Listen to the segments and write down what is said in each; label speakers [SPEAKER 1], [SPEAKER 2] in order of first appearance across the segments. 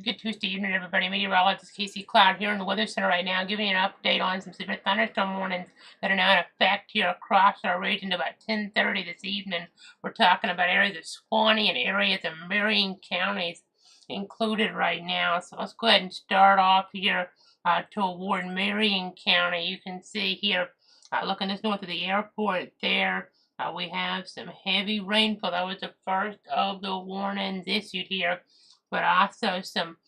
[SPEAKER 1] Good Tuesday evening, everybody. Meteorologist Casey Cloud here in the Weather Center right now, giving you an update on some severe thunderstorm warnings that are now in effect here across our region about 10:30 this evening. We're talking about areas of Suwannee and areas of Marion counties included right now. So let's go ahead and start off here toward Marion County. You can see here, looking just north of the airport there, we have some heavy rainfall. That was the first of the warnings issued here, but also some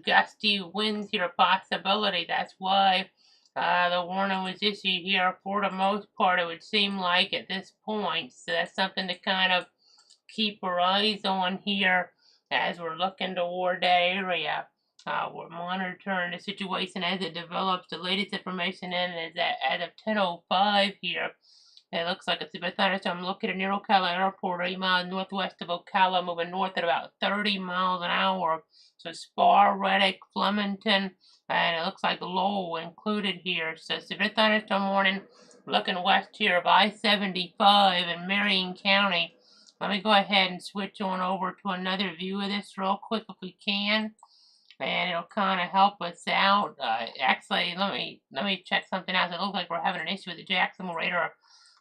[SPEAKER 1] gusty winds here, a possibility. That's why the warning was issued here for the most part, it would seem like, at this point. So that's something to kind of keep our eyes on here as we're looking toward that area. We're monitoring the situation as it develops. The latest information in is that as of 10:05 here, it looks like it's a bit thunderstorm. I'm looking at near Ocala Airport, 8 miles northwest of Ocala, moving north at about 30 miles an hour. So Spar, Reddick, Flemington, and it looks like Lowell included here. So severe thunderstorm warning. Looking west here of I-75 in Marion County. Let me go ahead and switch on over to another view of this real quick if we can, and it'll kind of help us out. Actually, let me check something else. It looks like we're having an issue with the Jacksonville radar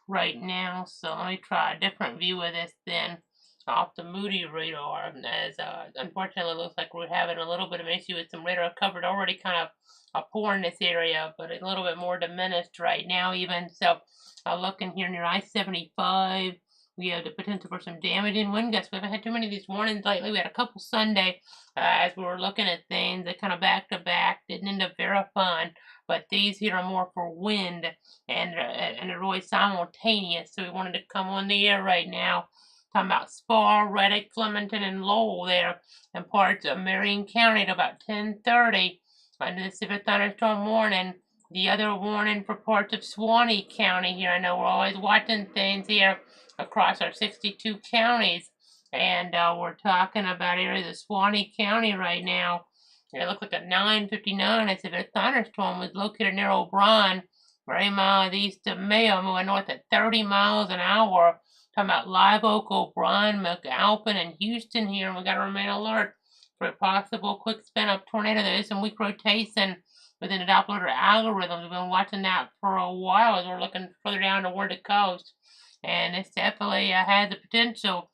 [SPEAKER 1] right now, so let me try a different view of this then off the Moody radar, as unfortunately it looks like we're having a little bit of an issue with some radar coverage already kind of poor in this area, but a little bit more diminished right now even. So looking here near I-75, we have the potential for some damaging wind gusts. We haven't had too many of these warnings lately. We had a couple Sunday as we were looking at things that kind of back to back, didn't end up verifying, but these here are more for wind and they're really simultaneous. So we wanted to come on the air right now, talking about Spar, Reddick, Flemington, and Lowell there, and parts of Marion County at about 10:30 under the severe thunderstorm warning. The other warning for parts of Suwannee County here. I know we're always watching things here across our 62 counties, and we're talking about areas of Suwannee County right now. It looked like a 9:59. A severe thunderstorm was located near O'Brien, 8 miles east of Mayo, moving north at 30 miles an hour. Talking about Live Oak, O'Brien, McAlpin, and Houston here, and we got to remain alert for a possible quick spin up tornado. There is some weak rotation within the Doppler algorithm. We've been watching that for a while as we're looking further down toward the coast, and this definitely has the potential,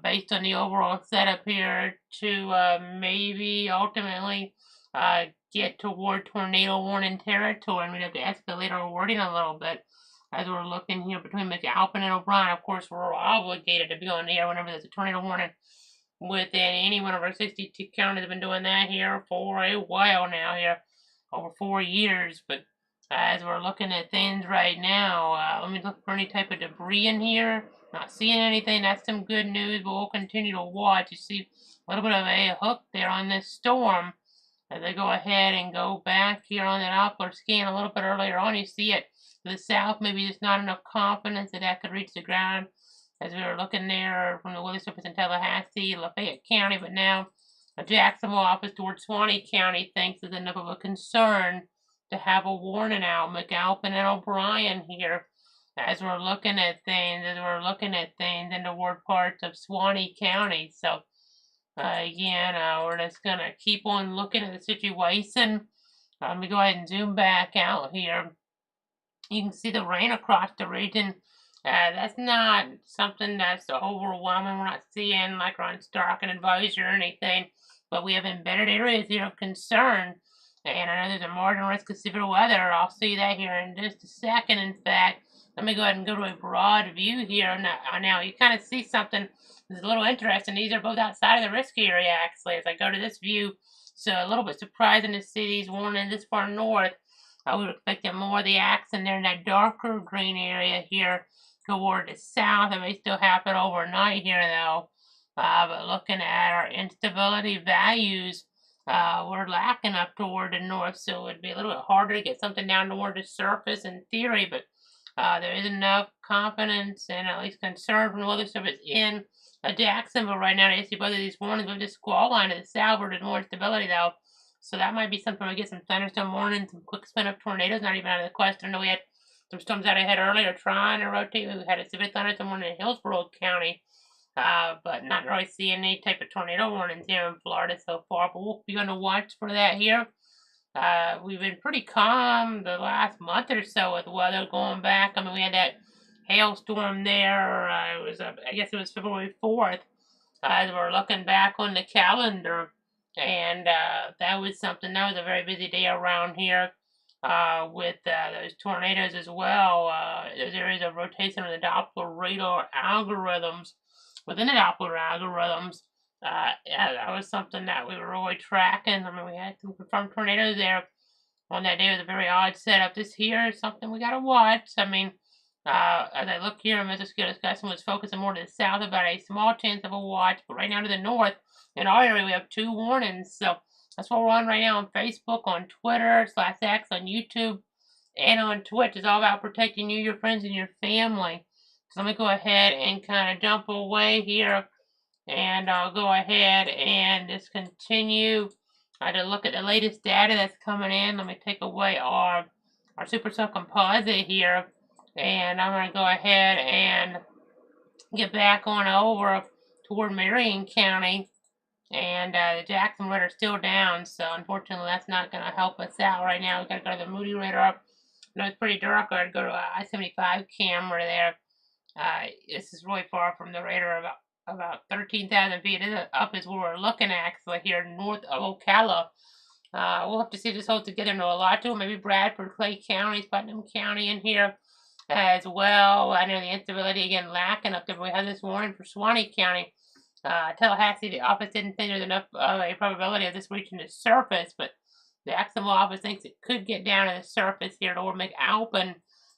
[SPEAKER 1] based on the overall setup here, to maybe ultimately get toward tornado warning territory, and we'd have to escalate our wording a little bit as we're looking here between McAlpin and O'Brien. Of course, we're obligated to be on the air whenever there's a tornado warning within any one of our 62 counties. Have been doing that here for a while now, here over 4 years. But as we're looking at things right now, let me look for any type of debris in here. Not seeing anything. That's some good news, but we'll continue to watch. You see a little bit of a hook there on this storm. As I go ahead and go back here on the Doppler scan a little bit earlier on, you see it to the south. Maybe there's not enough confidence that that could reach the ground as we were looking there from the weather service in Tallahassee, Lafayette County, but now a Jacksonville office towards Suwannee County thinks is enough of a concern to have a warning out. McAlpin and O'Brien here as we're looking at things, in the ward parts of Suwannee County. So again, we're just going to keep on looking at the situation. Let me go ahead and zoom back out here. You can see the rain across the region. That's not something that's overwhelming. We're not seeing like we're on Stark and Advisory or anything, but we have embedded areas here of concern. And I know there's a marginal risk of severe weather. I'll see that here in just a second. In fact, let me go ahead and go to a broad view here. Now you kind of see something that's a little interesting. These are both outside of the risk area, actually, as I go to this view. So a little bit surprising to see these warnings this far north. We were expecting more of the accent there in that darker green area here toward the south. It may still happen overnight here, though. But looking at our instability values, we're lacking up toward the north, so it would be a little bit harder to get something down toward the surface in theory, but there is enough confidence and at least concern from the weather service in Jacksonville right now to issue both of these warnings. But this squall line to the south where there's more instability, though. So that might be something we get some thunderstorm warnings, some quick spin up tornadoes, not even out of the question. I know we had some storms out ahead earlier trying to rotate. We had a severe thunderstorm warning in Hillsborough County but not really seeing any type of tornado warnings here in Florida so far, but we'll be on the watch for that here. We've been pretty calm the last month or so with weather going back. I mean, we had that hailstorm there. I guess it was February 4th. As we're looking back on the calendar, and that was something. That was a very busy day around here with those tornadoes as well. Those areas of rotation of the Doppler radar algorithms. Within the Doppler algorithms, yeah, that was something that we were really tracking. I mean, we had some confirmed tornadoes there on that day. It was a very odd setup. This here is something we got to watch. I mean, as I look here, Wisconsin was focusing more to the south about a small chance of a watch, but right now to the north, in our area, we have 2 warnings. So that's what we're on right now on Facebook, on Twitter, /X, on YouTube, and on Twitch. It's all about protecting you, your friends, and your family. So let me go ahead and kind of jump away here, and I'll go ahead and just continue to look at the latest data that's coming in. Let me take away our supercell composite here, and I'm going to go ahead and get back on over toward Marion County, and the Jackson radar is still down, so unfortunately that's not going to help us out right now. We've got to go to the Moody radar. I know it's pretty dark. I'd go to I-75 camera there. This is really far from the radar, about 13,000 feet up is where we're looking at, actually, here north of Ocala. We'll have to see if this holds together in Nolito, maybe Bradford, Clay County, Putnam County in here as well. I know the instability again lacking up there, but we have this warning for Suwannee County. Tallahassee, the office didn't think there's enough of a probability of this reaching the surface, but the Jacksonville office thinks it could get down to the surface here toward McAlpin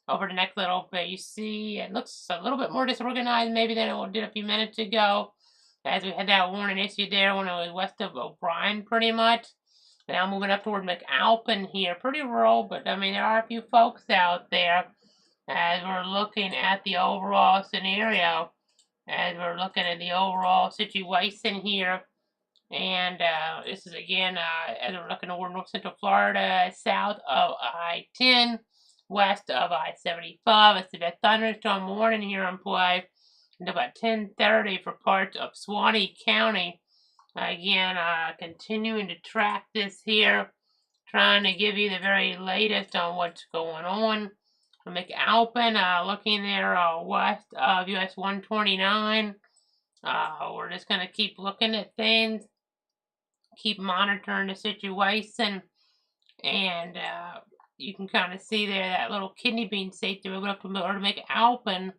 [SPEAKER 1] over the next little bit. You see, it looks a little bit more disorganized maybe than it did a few minutes ago, as we had that warning issued there when it was west of O'Brien pretty much. Now moving up toward McAlpin here, pretty rural, but I mean there are a few folks out there as we're looking at the overall scenario, as we're looking at the overall situation here. And this is again, as we're looking over North Central Florida, south of I-10, west of I-75. It's a thunderstorm warning here in play until about 10:30 for parts of Suwannee County. Again, continuing to track this here, trying to give you the very latest on what's going on. McAlpin, looking there west of US 129. We're just going to keep looking at things, keep monitoring the situation, and you can kind of see there that little kidney bean state there. We're going to McAlpin,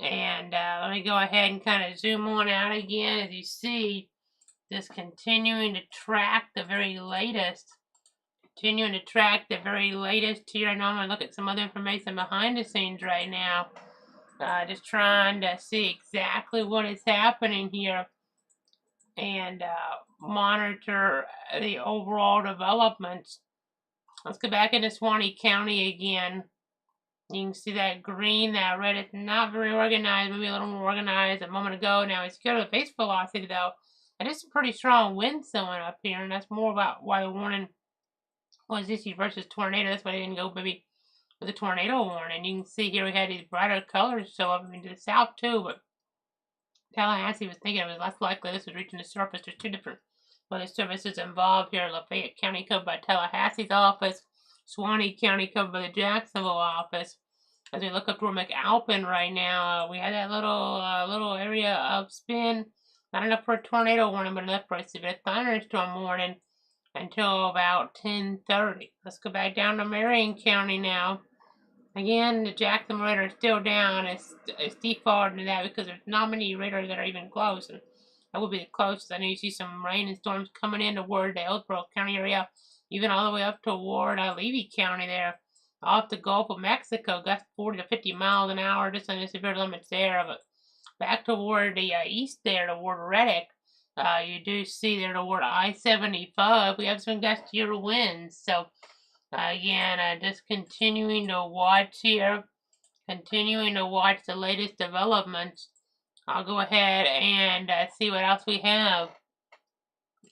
[SPEAKER 1] and let me go ahead and kind of zoom on out again. As you see, just continuing to track the very latest. Continuing to track the very latest here. I know I'm going to look at some other information behind the scenes right now. Just trying to see exactly what is happening here and monitor the overall developments. Let's go back into Suwannee County again. You can see that green, that red. It's not very organized, maybe a little more organized a moment ago. Now it's go to the face velocity though. And it's a pretty strong wind showing up here, and that's more about why the warning was issued versus tornado. That's why they didn't go maybe with a tornado warning. You can see here we had these brighter colors show up to the south too, but Tallahassee was thinking it was less likely this was reaching the surface. There's 2 different weather services involved here. Lafayette County covered by Tallahassee's office, Suwannee County covered by the Jacksonville office. As we look up toward McAlpin right now, we had that little area of spin. Not enough for a tornado warning, but enough for a severe thunderstorm warning until about 10:30. Let's go back down to Marion County now. Again, the Jackson radar is still down. It's defaulting to that because there's not many radars that are even close. And that would be the closest. I know you see some rain and storms coming in toward the Hillsborough County area, even all the way up toward Levy County there, off the Gulf of Mexico. Gusts 40 to 50 miles an hour, just on the severe limits there. But back toward the east there, toward Reddick, you do see there toward I-75, we have some gustier winds. So, again, just continuing to watch here, continuing to watch the latest developments. I'll go ahead and see what else we have.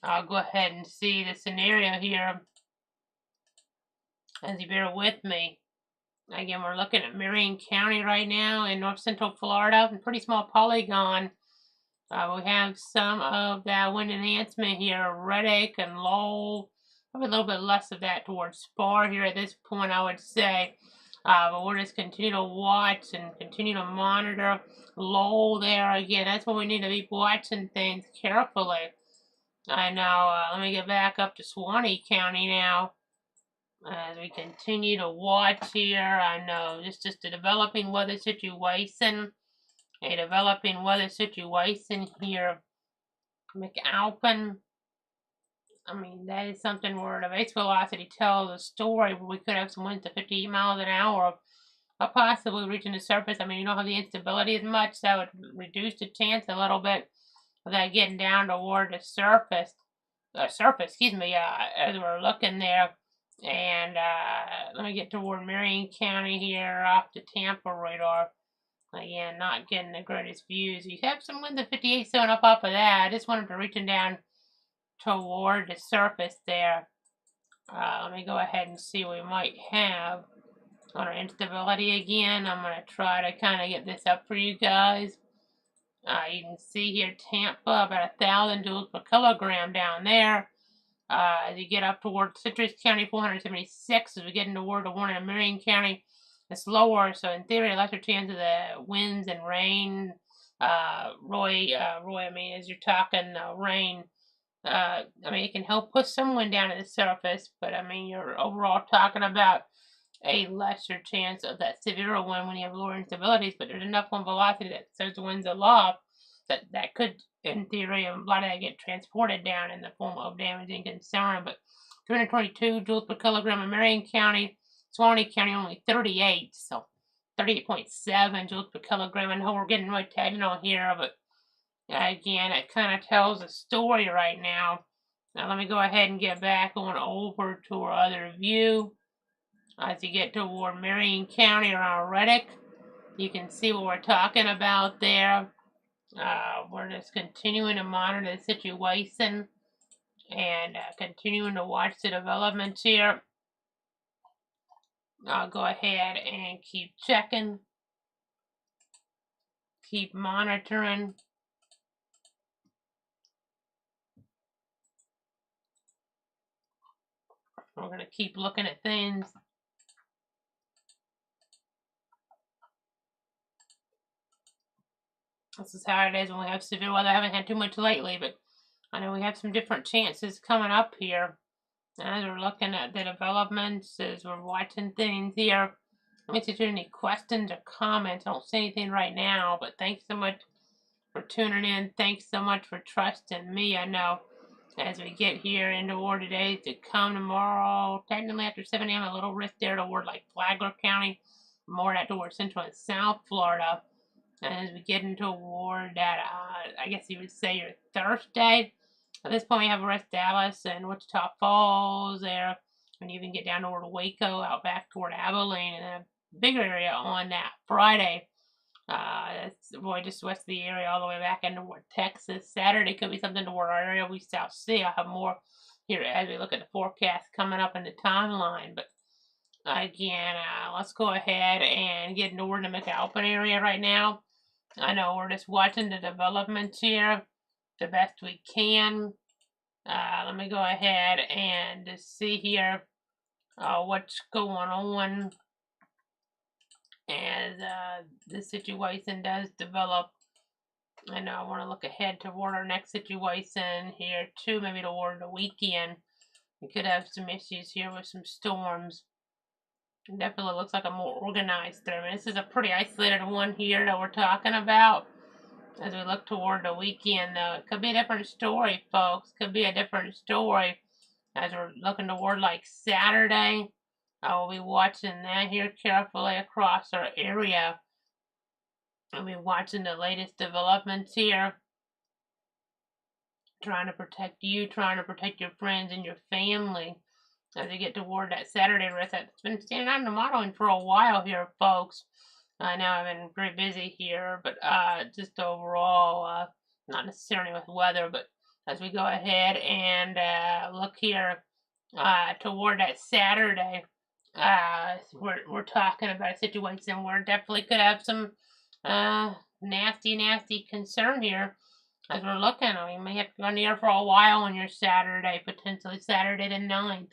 [SPEAKER 1] I'll go ahead and see the scenario here as you bear with me. Again, we're looking at Marion County right now in north central Florida, a pretty small polygon. We have some of that wind enhancement here, Reddick and Lowell. Probably a little bit less of that towards Spar here at this point, I would say. But we'll just continue to watch and continue to monitor Lowell there. Again, that's when we need to be watching things carefully. I know. Let me get back up to Suwannee County now. As we continue to watch here, I know it's just a developing weather situation. A developing weather situation here. McAlpin. I mean, that is something where the base velocity tells a story where we could have some winds to 58 miles an hour of possibly reaching the surface. I mean, you don't have the instability as much, so it would reduce the chance a little bit of that getting down toward the surface, excuse me, as we're looking there. And let me get toward Marion County here off the Tampa radar. Again, not getting the greatest views. You have some winds of 58 going up off of that. I just wanted to reaching down toward the surface there. Let me go ahead and see what we might have on our instability again. I'm going to try to kind of get this up for you guys. You can see here Tampa, about 1,000 joules per kilogram down there. As you get up toward Citrus County, 476. As we get into toward the one in Marion County, it's lower. So in theory, a lesser chance of the winds and rain. Roy, I mean, as you're talking rain, I mean, it can help push some wind down to the surface, but I mean, you're overall talking about a lesser chance of that severe wind when you have lower instabilities, but there's enough wind velocity that says the wind's aloft that could, in theory, a lot of that get transported down in the form of damaging concern. But 322 joules per kilogram in Marion County, Suwannee County only 38, so 38.7 joules per kilogram. I know we're getting really technical here, but again, it kind of tells a story right now. Now let me go ahead and get back on over to our other view. As you get toward Marion County around Reddick, you can see what we're talking about there. We're just continuing to monitor the situation and continuing to watch the developments here. I'll go ahead and keep checking, keep monitoring. We're going to keep looking at things. This is how it is when we have severe weather. I haven't had too much lately, but I know we have some different chances coming up here. As we're looking at the developments, as we're watching things here. Let me see if there's any questions or comments. I don't see anything right now, but thanks so much for tuning in. Thanks so much for trusting me. I know as we get here into war days to come tomorrow, technically after 7 a.m., a little risk there toward like Flagler County, more that toward Central and South Florida. And as we get into toward that, I guess you would say your Thursday. At this point, we have West Dallas and Wichita Falls there, and you even get down toward Waco, out back toward Abilene, and a bigger area on that Friday. That's boy, just west of the area, all the way back into Texas. Saturday could be something toward our area we South Sea. I'll have more here as we look at the forecast coming up in the timeline. But again, let's go ahead and get toward the McAlpin area right now. I know we're just watching the developments here the best we can. Let me go ahead and just see here what's going on as the situation does develop. I know I want to look ahead toward our next situation here too, maybe toward the weekend. We could have some issues here with some storms. It definitely looks like a more organized threat. I mean, this is a pretty isolated one here that we're talking about. As we look toward the weekend, though, it could be a different story, folks. Could be a different story. As we're looking toward like Saturday, I will be watching that here carefully across our area. I'll be watching the latest developments here. Trying to protect you, trying to protect your friends and your family. As we get toward that Saturday rest, that's been standing out in the modeling for a while here, folks. I know I've been very busy here, but just overall, not necessarily with weather, but as we go ahead and look here toward that Saturday, we're talking about a situation where definitely could have some nasty concern here As we're looking, I mean, may have to go in the air for a while on your Saturday, potentially Saturday the 9th.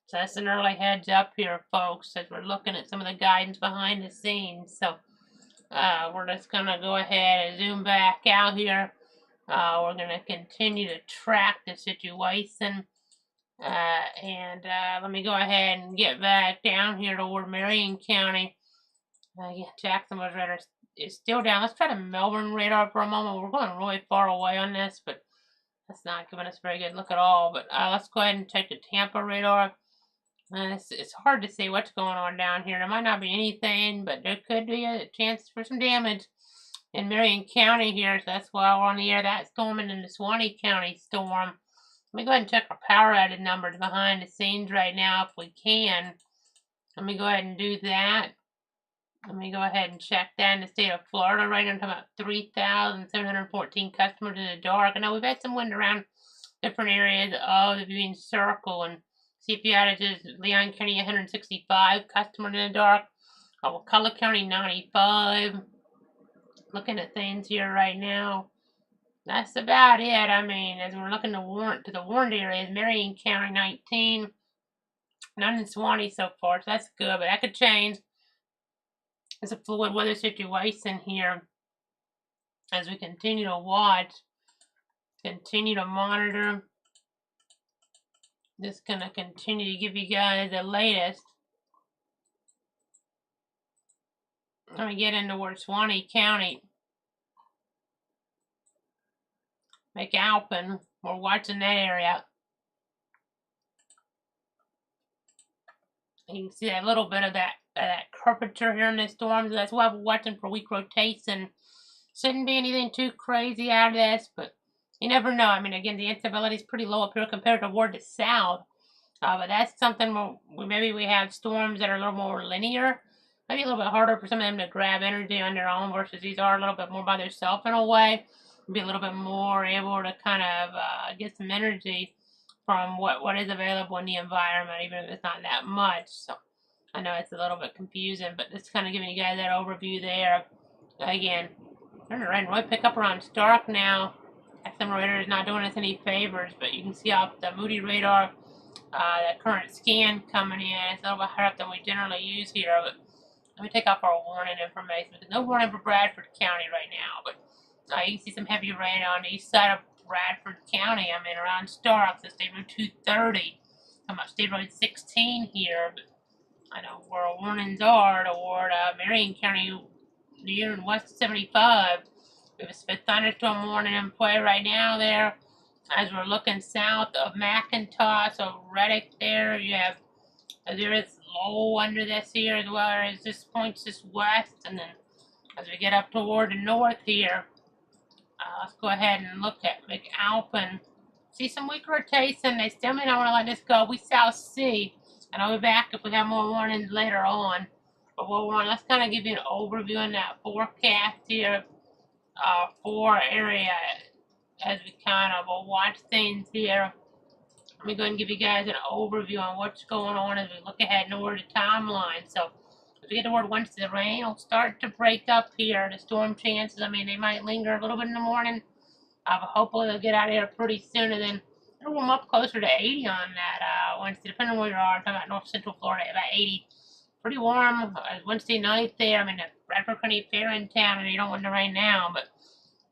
[SPEAKER 1] So that's an early heads up here, folks, as we're looking at some of the guidance behind the scenes. So we're just going to go ahead and zoom back out here. We're going to continue to track the situation. Let me go ahead and get back down here toward Marion County. Yeah, Jacksonville's radar is still down. Let's try the Melbourne radar for a moment. We're going really far away on this, but that's not giving us a very good look at all. But let's go ahead and check the Tampa radar. It's hard to see what's going on down here. There might not be anything, but there could be a chance for some damage in Marion County here. So that's why we're on the air. That storm and then the Suwannee County storm. Let me go ahead and check our power outage numbers behind the scenes right now if we can. Let me go ahead and do that. Let me go ahead and check that in the state of Florida. Right now I'm talking about 3,714 customers in the dark. I know we've had some wind around different areas of the viewing circle. And CP outages, Leon County 165 customers in the dark. McCulloch County 95. Looking at things here right now. That's about it. I mean, as we're looking to the warned areas, Marion County 19. None in Suwannee so far, so that's good, but that could change. It's a fluid weather situation here as we continue to watch, continue to monitor. Just going to continue to give you guys the latest. Let me get into where Suwannee County, McAlpin, we're watching that area. You can see a little bit of that curvature here in the storms. That's why we're watching for weak rotation. Shouldn't be anything too crazy out of this, but you never know. I mean, again, the instability is pretty low up here compared to toward the south. But that's something where maybe we have storms that are a little more linear. Maybe a little bit harder for some of them to grab energy on their own versus these are a little bit more by themselves in a way. Be a little bit more able to kind of get some energy from what is available in the environment, even if it's not that much. So I know it's a little bit confusing, but it's kind of giving you guys that overview there. Again, turn around and really pick up around Stark now. XM radar is not doing us any favors, but you can see off the Moody radar, that current scan coming in. It's a little bit higher up than we generally use here, but let me take off our warning information. There's no warning for Bradford County right now, but you can see some heavy rain on the east side of Bradford County. I mean, around Stark, so State Road 230. I'm about State Road 16 here, but I know where our warnings are toward Marion County, near and west 75. We have a split thunderstorm warning in play right now there. As we're looking south of McIntosh, so Reddick there, you have there is low under this here as well as this points this west, and then as we get up toward the north here, let's go ahead and look at McAlpin. See some weak rotation. They still may not want to let this go. We shall see. And I'll be back if we have more warnings later on. But let's kind of give you an overview on that forecast here for area as we kind of watch things here. Let me go ahead and give you guys an overview on what's going on as we look ahead toward the timeline. So as we get toward Wednesday, the rain will start to break up here. The storm chances, I mean, they might linger a little bit in the morning. But hopefully they'll get out of here pretty soon, and then it'll warm up closer to 80 on that Wednesday, depending on where you are. I'm talking about North Central Florida, about 80. Pretty warm Wednesday night there. I mean, Bradford County Fair in town, and you don't want the rain now, but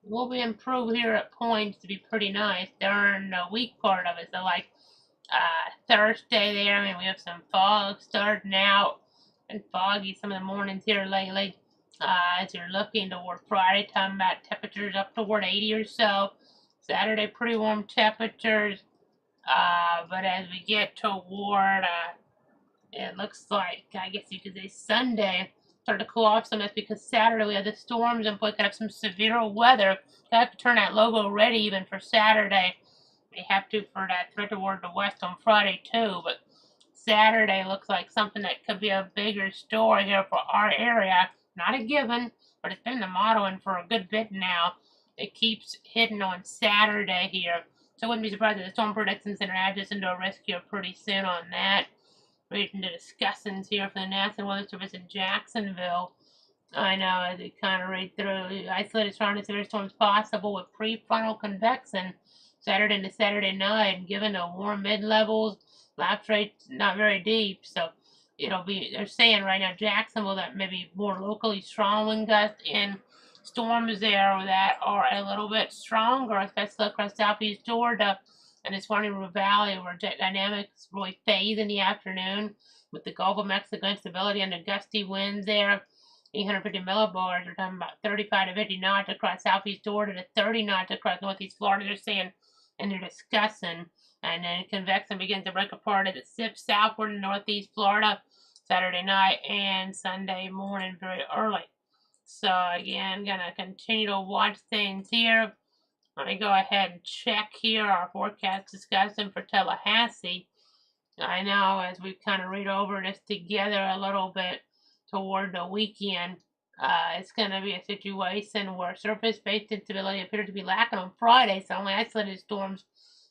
[SPEAKER 1] we'll be improved here at points to be pretty nice during the week part of it. So, like Thursday there, I mean, we have some fog starting out and foggy some of the mornings here lately. As you're looking toward Friday, talking about temperatures up toward 80 or so. Saturday, pretty warm temperatures. But as we get toward, it looks like, I guess you could say Sunday, start to cool off some. That's because Saturday we have the storms and we could have some severe weather. So I have to turn that logo ready even for Saturday. We have to for that threat toward the west on Friday too. But Saturday looks like something that could be a bigger story here for our area. Not a given, but it's been the modeling for a good bit now. It keeps hitting on Saturday here. So I wouldn't be surprised if the Storm Prediction Center adds us into a risk here pretty soon on that. Reading the discussings here for the National Weather Service in Jacksonville. I know, as we kind of read through, isolated strong to severe storms possible with prefrontal convection Saturday into Saturday night, and given the warm mid levels, lapse rate's not very deep, so it'll be. They're saying right now Jacksonville that maybe more locally strong wind gusts and storms there that are a little bit stronger, especially across southeast Georgia and the Swanee River Valley, where jet dynamics really fade in the afternoon with the Gulf of Mexico instability and the gusty winds there. 850 millibars. We're talking about 35 to 50 knots across southeast Georgia to 30 knots across northeast Florida. They're saying, and they're discussing. And then convection begins to break apart as it sips southward in northeast Florida Saturday night and Sunday morning very early. So again, gonna continue to watch things here. Let me go ahead and check here our forecast discussion for Tallahassee. I know as we kind of read over this together a little bit toward the weekend, it's going to be a situation where surface-based instability appears to be lacking on Friday, so only isolated storms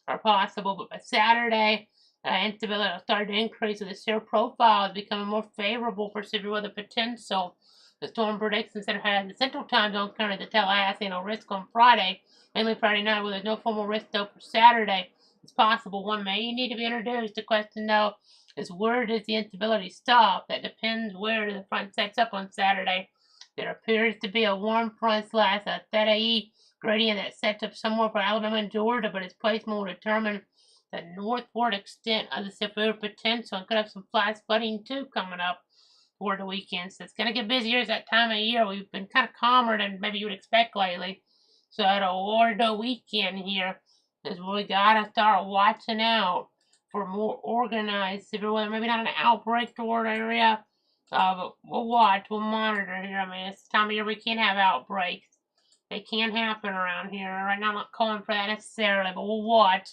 [SPEAKER 1] are possible. But by Saturday, instability will start to increase, so the shear profile is becoming more favorable for severe weather potential. The Storm Prediction Center has the Central Time Zone currently the Tallahassee no risk on Friday, mainly Friday night, where there's no formal risk though for Saturday. It's possible one may need to be introduced. The question, though, is where does the instability stop? That depends where the front sets up on Saturday. There appears to be a warm front slash a theta E gradient that sets up somewhere for Alabama and Georgia, but its placement will determine the northward extent of the severe potential and could have some flash flooding too coming up toward the weekend. So it's going to get busier as that time of year. We've been kind of calmer than maybe you would expect lately. So toward the weekend here, is we gotta start watching out for more organized severe weather. Maybe not an outbreak toward area, but we'll watch, we'll monitor here. I mean, it's the time of year we can't have outbreaks. They can happen around here. Right now, I'm not calling for that necessarily, but we'll watch.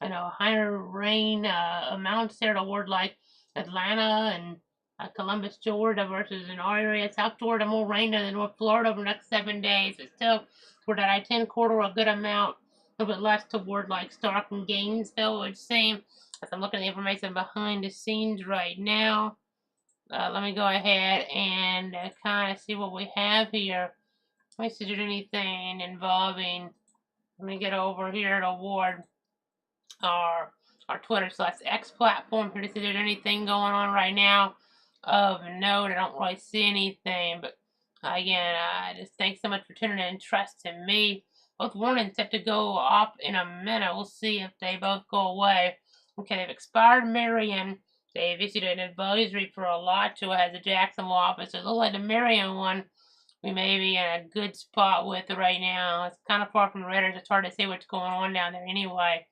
[SPEAKER 1] I know higher rain amounts there toward like Atlanta and Columbus, Georgia versus in our area, South Georgia, more rain than North Florida over the next 7 days. But still, toward that I-10 corridor, a good amount. A little bit less toward like Stark and Gainesville, it would seem. As I'm looking at the information behind the scenes right now, let me go ahead and kind of see what we have here. Let me see if there's anything involving. Let me get over here toward our Twitter /X platform here to see if there's anything going on right now of note. I don't really see anything, but again, just thanks so much for tuning in and trusting me. Both warnings have to go up in a minute. We'll see if they both go away. Okay, they've expired Marion. They've issued an advisory for Alachua as a Jacksonville office. It looks like the Marion one we may be in a good spot with right now. It's kind of far from the radars. It's hard to see what's going on down there anyway.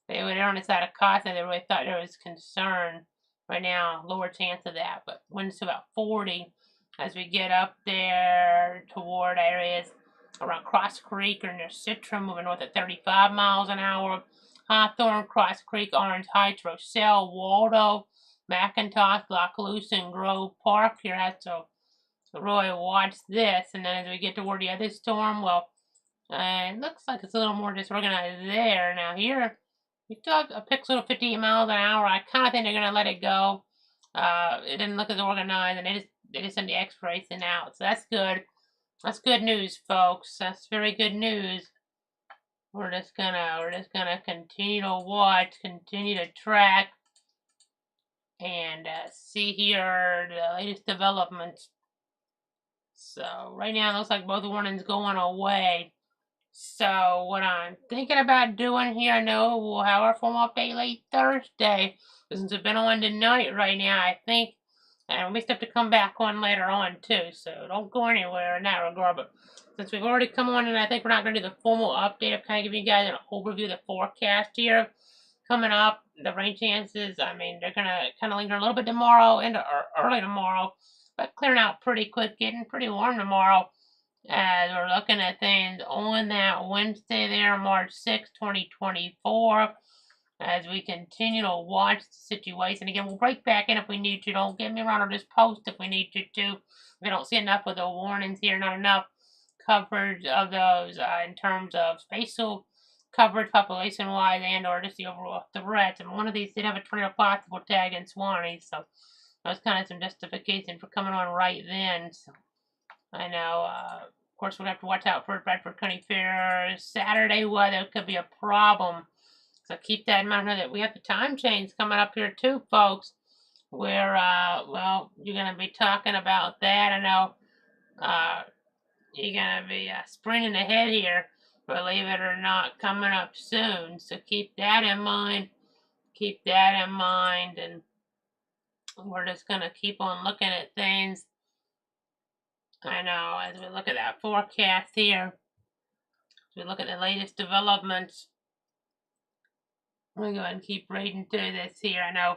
[SPEAKER 1] They were on the side of caution. They really thought there was concern. Right now, lower chance of that, but winds to about 40 as we get up there toward areas around Cross Creek or near Citron, moving north at 35 miles an hour. Hawthorne, Cross Creek, Orange Heights, Rochelle, Waldo, McIntosh, Lockaloosa, and Grove Park. Here has to really watch this. And then as we get toward the other storm, well, it looks like it's a little more disorganized there. Now here, we still have a pixel of 58 miles an hour. I kind of think they're gonna let it go. It didn't look as organized, and they just sent the expiration out, so that's good. That's good news, folks. That's very good news. We're just gonna continue to watch, continue to track, and see here the latest developments. So right now, it looks like both warnings going away. So what I'm thinking about doing here, I know we'll have our formal update late Thursday. Since it's been on tonight right now, I think, and we still have to come back on later on too. So don't go anywhere in that regard. But since we've already come on, and I think we're not going to do the formal update, I'm kind of giving you guys an overview of the forecast here coming up. The rain chances, I mean, they're gonna kind of linger a little bit tomorrow into early tomorrow, but clearing out pretty quick, getting pretty warm tomorrow. As we're looking at things on that Wednesday there, March 6, 2024, as we continue to watch the situation. Again, we'll break back in if we need to. Don't get me wrong, or just post if we need to, too. We don't see enough of the warnings here, not enough coverage of those in terms of spatial coverage, population-wise, and or just the overall threats. And one of these did have a tornado possible tag in Swanee, so that was kind of some justification for coming on right then. So I know, of course, we'll have to watch out for Bradford County Fair. Saturday weather could be a problem. So keep that in mind. Know that we have the time change coming up here too, folks. Where, well, you're going to be talking about that. I know you're going to be sprinting ahead here, believe it or not, coming up soon. So keep that in mind. Keep that in mind. And we're just going to keep on looking at things. I know, as we look at that forecast here, as we look at the latest developments, we'll go ahead and keep reading through this here. I know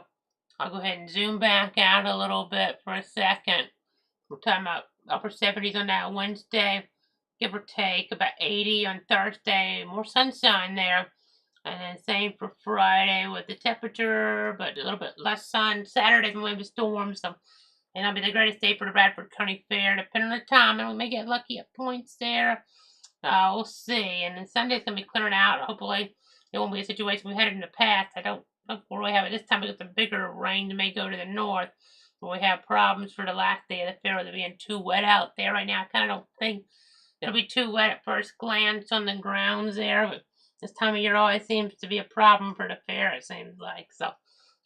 [SPEAKER 1] I'll go ahead and zoom back out a little bit for a second. We're talking about upper 70s on that Wednesday, give or take, about 80 on Thursday, more sunshine there. And then same for Friday with the temperature, but a little bit less sun. Saturday, maybe storms. So, and that'll be the greatest day for the Bradford County Fair, depending on the time. And we may get lucky at points there. We'll see. And then Sunday's going to be clearing out. Hopefully, it won't be a situation we had in the past. I don't really have it this time because the bigger rain may go to the north. We have problems for the last day of the fair with it being too wet out there right now. I kind of don't think it'll be too wet at first glance on the grounds there, but this time of year always seems to be a problem for the fair, it seems like. So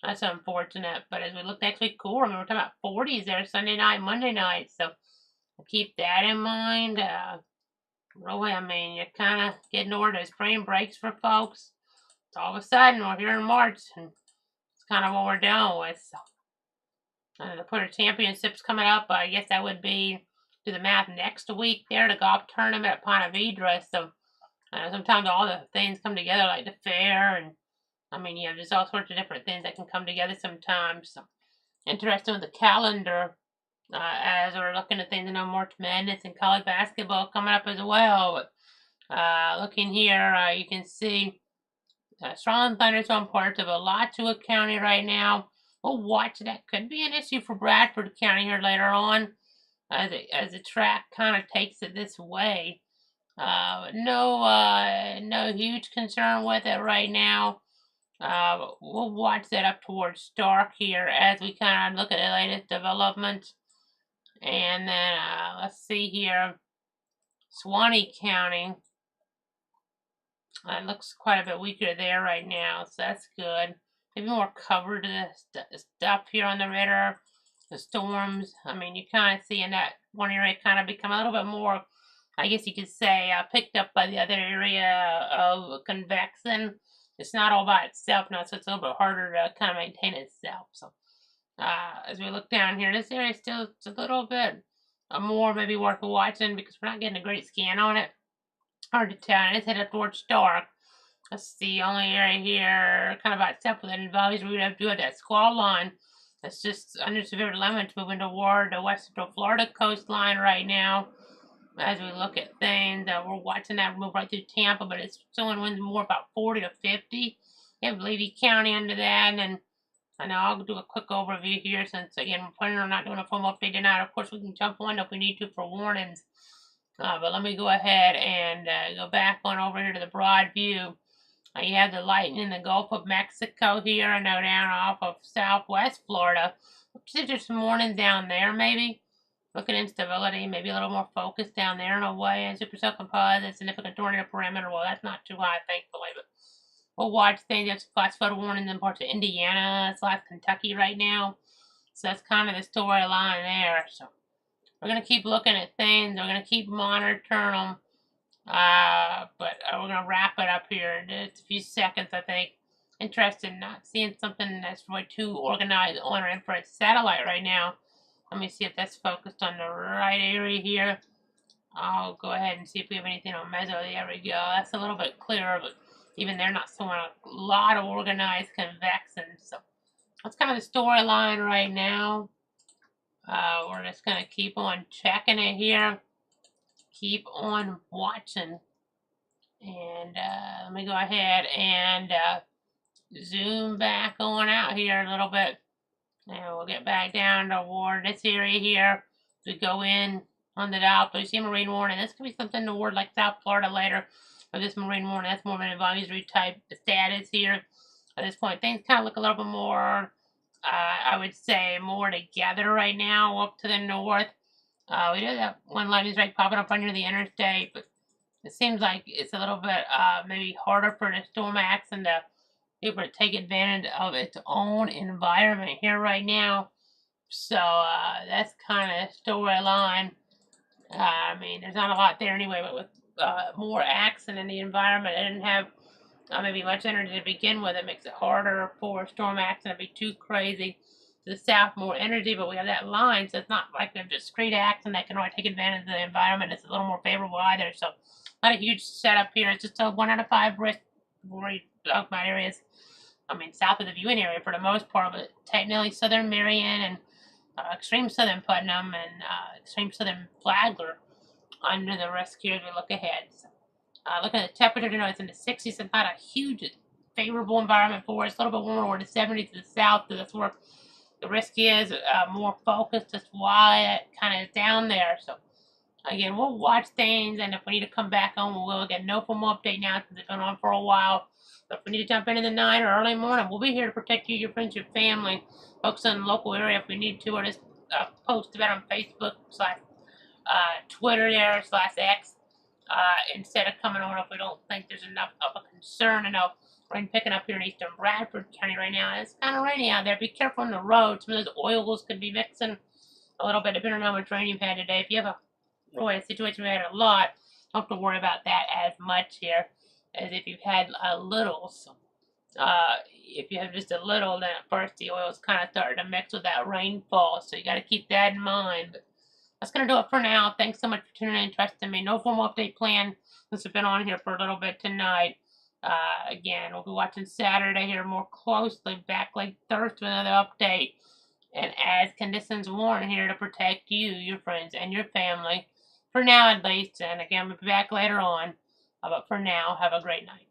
[SPEAKER 1] that's unfortunate. But as we look next week, cool. I mean, we're talking about 40s there Sunday night, Monday night. So keep that in mind. Really, I mean, you're kind of getting over those spring breaks for folks. So all of a sudden, we're here in March, and it's kind of what we're dealing with. So. The Porter Championships coming up. I guess that would be, do the math, next week there, the golf tournament at Ponte Vedra. So sometimes all the things come together, like the fair, and I mean, yeah, there's all sorts of different things that can come together sometimes. So interesting with the calendar as we're looking at things. I know March Madness and college basketball coming up as well. But looking here, you can see strong thunderstorm parts of Alachua County right now. We'll watch that. Could be an issue for Bradford County here later on as the track kind of takes it this way. No huge concern with it right now. We'll watch that up towards Stark here as we kind of look at the latest developments. And then let's see here. Suwannee County. It looks quite a bit weaker there right now, so that's good. Maybe more cover to the stuff here on the radar. The storms, I mean, you kind of see in that one area kind of become a little bit more, I guess you could say, picked up by the other area of convection. It's not all by itself now, so it's a little bit harder to kind of maintain itself. So as we look down here, this area is still a little bit more maybe worth watching because we're not getting a great scan on it. Hard to tell. It's headed towards Stark. That's the only area here, kind of by itself with an advisory we have to do at that squall line. That's just under severe limits moving toward the west central Florida coastline right now. As we look at things, we're watching that move right through Tampa, but it's showing winds more about 40 to 50. You have Levy County under that, and I know I'll do a quick overview here since, again, we're planning on not doing a full update tonight. Of course, we can jump on if we need to for warnings. But let me go ahead and go back on over here to the broad view. You have the lightning in the Gulf of Mexico here. I know down off of southwest Florida. Just some warnings down there, maybe. Looking at instability, maybe a little more focus down there in a way. And supercell composite, significant tornado perimeter. Well, that's not too high, thankfully. But we'll watch things. There's flash flood warnings in parts of Indiana, / Kentucky right now. So that's kind of the storyline there. So we're going to keep looking at things. We're going to keep monitoring them. But we're going to wrap it up here in just a few seconds, I think. Interested in not seeing something that's really too organized on our infrared satellite right now. Let me see if that's focused on the right area here. I'll go ahead and see if we have anything on Meso. There we go. That's a little bit clearer, but even they're not showing a lot of organized convection. So that's kind of the storyline right now. We're just going to keep on checking it here. Keep on watching. And let me go ahead and zoom back on out here a little bit. And we'll get back down toward this area here. We go in on the Doppler. You see a marine warning. This could be something toward like South Florida later. But this marine warning, that's more of an advisory type status here. At this point, things kind of look a little bit more, I would say, more together right now up to the north. We do have one lightning strike popping up under the interstate, but it seems like it's a little bit maybe harder for the storm axis to be able to take advantage of its own environment here right now. So that's kind of storyline. I mean, there's not a lot there anyway, but with more action in the environment, it didn't have maybe much energy to begin with. It makes it harder for storm action to be too crazy. To the south, more energy, but we have that line, so it's not like a discrete action that can really take advantage of the environment. It's a little more favorable either. So, not a huge setup here. It's just a 1 out of 5 risk dogma areas. I mean, south of the viewing area for the most part, but technically southern Marion and extreme southern Putnam and extreme southern Flagler under the risk here as we look ahead. So, looking at the temperature, it's in the 60s. It's not a huge favorable environment for us. A little bit warmer over the 70s to the south. So that's where the risk is more focused. That's why it kind of is down there. So again, we'll watch things, and if we need to come back on, we will. Again, no formal update now since it's been on for a while. But if we need to jump in the night or early morning, we'll be here to protect you, your friends, your family, folks in the local area if we need to, or just post about on Facebook / Twitter there / X instead of coming on if we don't think there's enough of a concern. Enough rain picking up here in eastern Bradford County right now. It's kind of rainy out there. Be careful on the road. Some of those oils could be mixing a little bit depending on how much rain you've had today. If you have a situation where you had a lot, don't have to worry about that as much here as if you've had a little. So, if you have just a little, then at first the oil's kind of starting to mix with that rainfall. So you got to keep that in mind. But that's going to do it for now. Thanks so much for tuning in and trusting me. No formal update plan since I've been on here for a little bit tonight. Again, we'll be watching Saturday here more closely. Back late Thursday with another update. And as conditions warrant, here to protect you, your friends, and your family. For now, at least. And again, we'll be back later on. But for now, have a great night.